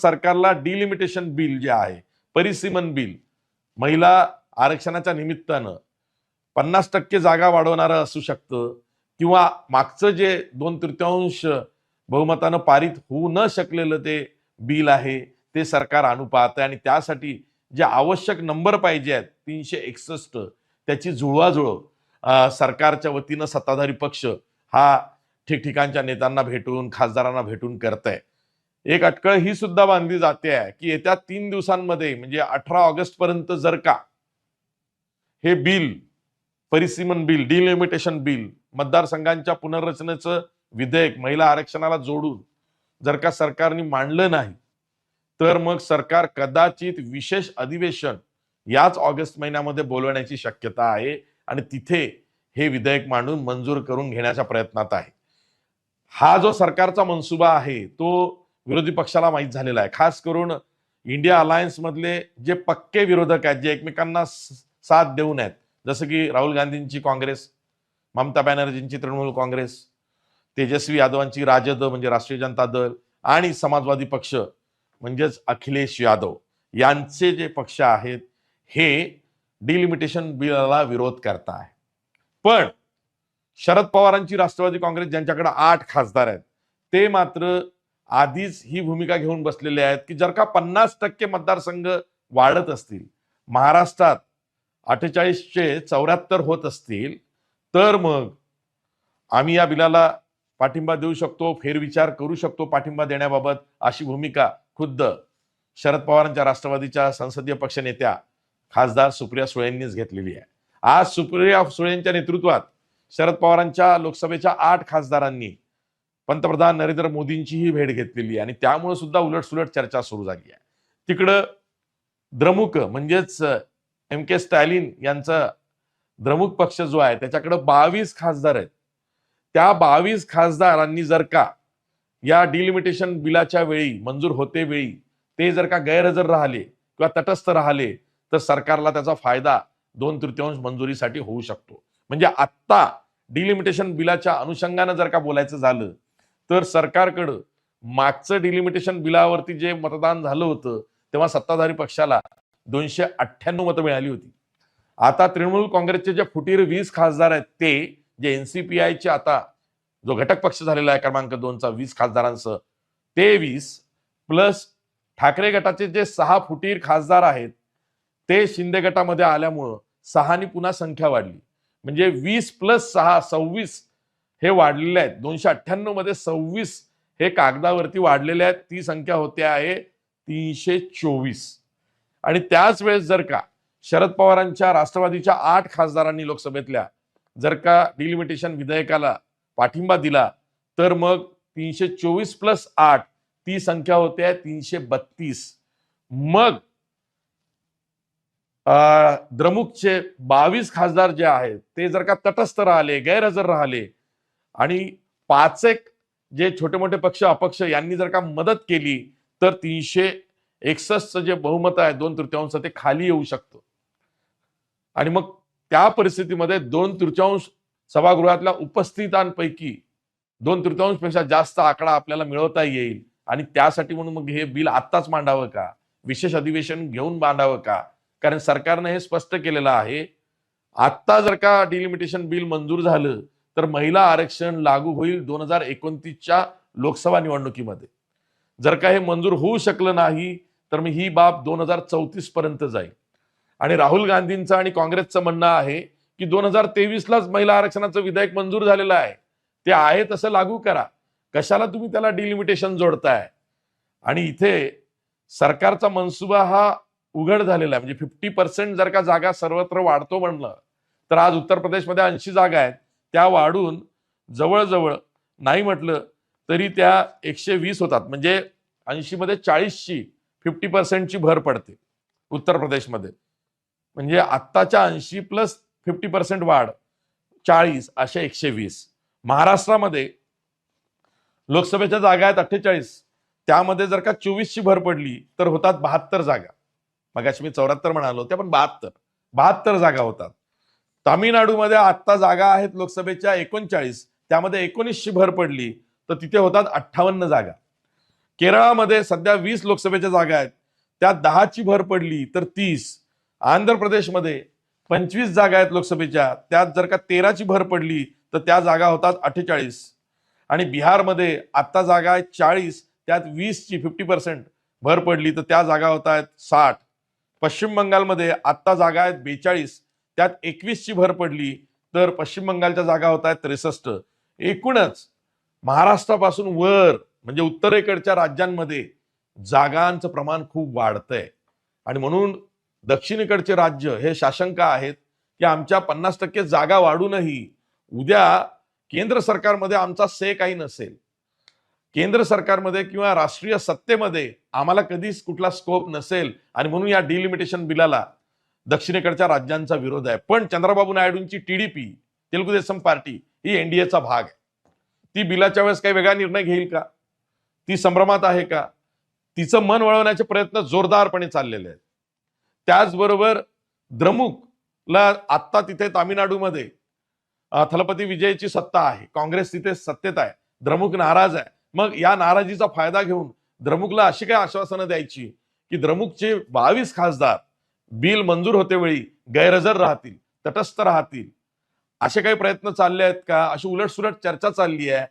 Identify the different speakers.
Speaker 1: सरकारला delimitation bill जे आहे, परिसीमन बिल, महिला आरक्षणाच्या निमित्तानं 50% जागा वाढवणारं असू शकतं, किंवा मागचं जे 2/3 बहुमतानं पारित होऊ न शकलेलं ते बिल आहे ते सरकार आणू पाहतंय, आणि त्यासाठी जे आवश्यक नंबर पाहिजे आहेत 361, त्याची जुळवाजुळव सरकारच्या वतीनं सत्ताधारी पक्ष हा ठिकठिकाणच्या नेत्यांना भेटून, खासदारांना भेटून करतंय. एक अटकळ ही सुद्धा बांधली जाते आहे की येत्या 3 दिवसांमध्ये म्हणजे 18 ऑगस्ट पर्यंत जर का हे बिल, परिसीमन बिल, डिलिमिटेशन बिल, मतदारसंघांच्या पुनर्रचनेचं विधेयक महिला आरक्षणाला जोडून जर का सरकारने मांडलं नाही, तर मग सरकार कदाचित विशेष अधिवेशन याच ऑगस्ट महिन्यामध्ये बोलवण्याची शक्यता आहे, आणि तिथे हे विधेयक मांडून मंजूर करून घेण्याच्या प्रयत्नात आहे. हा जो सरकारचा मनसुबा आहे तो विरोधी पक्षाला माहीत झालेला आहे. खास करून इंडिया अलायन्स मधले जे पक्के विरोधक आहेत, जे एकमेकांना साथ देऊन आहेत, जसं की राहुल गांधींची काँग्रेस, ममता बॅनर्जींची तृणमूल काँग्रेस, तेजस्वी यादवांची राजद म्हणजे राष्ट्रीय जनता दल, आणि समाजवादी पक्ष म्हणजेच अखिलेश यादव यांचे जे पक्ष आहेत हे डिलिमिटेशन बिलला विरोध करत आहे. पण शरद पवारांची राष्ट्रवादी काँग्रेस, ज्यांच्याकडे 8 खासदार आहेत, ते मात्र आधीच ही भूमिका घेऊन बसलेले आहेत की जर का 50% मतदारसंघ वाढत असतील, महाराष्ट्रात 48चे 74 होत असतील, तर मग आम्ही या बिलाला पाठिंबा देऊ शकतो, फेरविचार करू शकतो पाठिंबा देण्याबाबत, अशी भूमिका खुद्द शरद पवारांच्या राष्ट्रवादीच्या संसदीय पक्ष नेत्या खासदार सुप्रिया सुळेंनीच घेतलेली आहे. आज सुप्रिया सुळेंच्या नेतृत्वात शरद पवारांच्या लोकसभेच्या 8 खासदारांनी पंतप्रधान नरेंद्र मोदींचीही भेट घेतलेली आहे, आणि त्यामुळे सुद्धा उलटसुलट चर्चा सुरू झाली आहे. तिकडं द्रमुक म्हणजेच MK स्टॅलिन यांचा द्रमुक पक्ष जो आहे त्याच्याकडे 22 खासदार आहेत. त्या 22 खासदारांनी जर का या डिलिमिटेशन बिलाच्या वेळी, मंजूर होते वेळी ते जर का गैरहजर राहिले किंवा तटस्थ राहिले, तर सरकारला त्याचा फायदा 2/3 मंजुरीसाठी होऊ शकतो. म्हणजे आत्ता डिलिमिटेशन बिलाच्या अनुषंगानं जर का बोलायचं झालं, तर सरकारकडं मागचं डिलिमिटेशन बिलावरती जे मतदान झालं होतं तेव्हा सत्ताधारी पक्षाला 298 मतं मिळाली होती. आता तृणमूल काँग्रेसचे जे फुटीर 20 खासदार आहेत, ते जे NCPIचे आता जो घटक पक्ष झालेला आहे क्रमांक 2चा 20 खासदारांसह, ते 20 प्लस ठाकरे गटाचे जे 6 फुटीर खासदार आहेत ते शिंदे गटामध्ये आल्यामुळं 6 पुन्हा संख्या वाढली. म्हणजे 20 + 6 26 हे वाढलेले आहेत. 298 मध्ये 26 हे कागदावरती वाढलेले आहेत. ती संख्या होते आहे 324. आणि त्याच वेळेस जर का शरद पवारांच्या राष्ट्रवादीच्या 8 खासदारांनी लोकसभेतल्या जर का डिलिमिटेशन विधेयकाला पाठिंबा दिला, तर मग 324 + 8 ती संख्या होते आहे 332. मग द्रमुकचे 22 खासदार जे आहेत ते जर का तटस्थ राहिले, गैरहजर राहिले, आणि 5 जे छोटे मोठे पक्ष, अपक्ष यांनी जर का मदत केली, तर 361 जे बहुमत आहे 2/3 ते खाली येऊ शकतं. आणि मग त्या परिस्थितीमध्ये 2/3 सभागृहातल्या उपस्थितांपैकी 2/3 पेक्षा जास्त आकडा आपल्याला मिळवता येईल. आणि त्यासाठी म्हणून मग हे बिल आत्ताच मांडावं का, विशेष अधिवेशन घेऊन मांडावं का? कारण सरकारनं हे स्पष्ट केलेलं आहे, आत्ता जर का डिलिमिटेशन बिल मंजूर झालं तर महिला आरक्षण लागू होईल 2029च्या लोकसभा निवडणुकीमध्ये. जर का हे मंजूर होऊ शकलं नाही तर मग ही बाब 2034 पर्यंत जाईल. आणि राहुल गांधींचं आणि काँग्रेसचं म्हणणं आहे की 2023लाच महिला आरक्षणाचं विधेयक मंजूर झालेलं आहे, ते आहे तसं लागू करा, कशाला तुम्ही त्याला डिलिमिटेशन जोडताय? आणि इथे सरकारचा मनसुबा हा उघड झालेला आहे. म्हणजे 50% जर का जागा सर्वत्र वाढतो म्हणलं, तर आज उत्तर प्रदेशमध्ये 80 जागा आहेत, त्या वाढून जवळजवळ नाही म्हटलं तरी त्या 120 होतात. म्हणजे 80 मध्ये 40ची 50%ची भर पडते उत्तर प्रदेशमध्ये. म्हणजे आत्ताच्या 80 + 50% वाढ 40 अशा 120. महाराष्ट्रामध्ये लोकसभेच्या जागा आहेत 48, त्यामध्ये जर का 24ची भर पडली तर होतात 72 जागा. मगाशी मी 74 म्हणालो, त्या पण 72 जागा होतात. तामिळनाडूमध्ये आत्ता जागा आहेत लोकसभेच्या 39, त्यामध्ये 19ची भर पडली तर तिथे होतात 58 जागा. केरळामध्ये सध्या 20 लोकसभेच्या जागा आहेत, त्यात 10ची भर पडली तर 30. आंध्र प्रदेशमध्ये 25 जागा आहेत लोकसभेच्या, त्यात जर का 13ची भर पडली तर त्या जागा होतात 48. आणि बिहारमध्ये आत्ता जागा आहेत 40, त्यात 20ची 50% भर पडली तर त्या जागा होत आहेत 60. पश्चिम बंगालमध्ये आत्ता जागा आहेत 42, त्यात 21ची भर पडली तर पश्चिम बंगालच्या जागा होत आहेत 63. एकूणच महाराष्ट्रापासून वर म्हणजे उत्तरेकडच्या राज्यांमध्ये जागांचं प्रमाण खूप वाढतंय. आणि म्हणून दक्षिणेकडचे राज्य हे साशंक आहेत की आमच्या 50% जागा वाढूनही उद्या केंद्र सरकारमध्ये आमचा से काही नसेल, केंद्र सरकारमध्ये किंवा राष्ट्रीय सत्तेमध्ये आम्हाला कधीच कुठला स्कोप नसेल. आणि म्हणून या डिलिमिटेशन बिलाला दक्षिणेकडच्या राज्यांचा विरोध आहे. पण चंद्रबाबू नायडूंची टीडीपी, तेलुगू देसम पार्टी, ही एनडीएचा भाग आहे. ती बिलाच्या वेळेस काही वेगळा निर्णय घेईल का? ती संभ्रमात आहे का? तिचं मन वळवण्याचे प्रयत्न जोरदारपणे चाललेले आहेत. त्याचबरोबर द्रमुकला आत्ता तिथे तामिळनाडूमध्ये थलपती विजयची सत्ता आहे, काँग्रेस तिथे सत्तेत आहे, द्रमुक नाराज आहे. मग या नाराजीचा फायदा घेऊन द्रमुकला अशी काय आश्वासनं द्यायची की द्रमुकचे 22 खासदार बिल मंजूर होते वेळी गैरहजर राहतील, तटस्थ राहतील? असे काही प्रयत्न चालले आहेत का? अशी उलटसुलट चर्चा चालली आहे.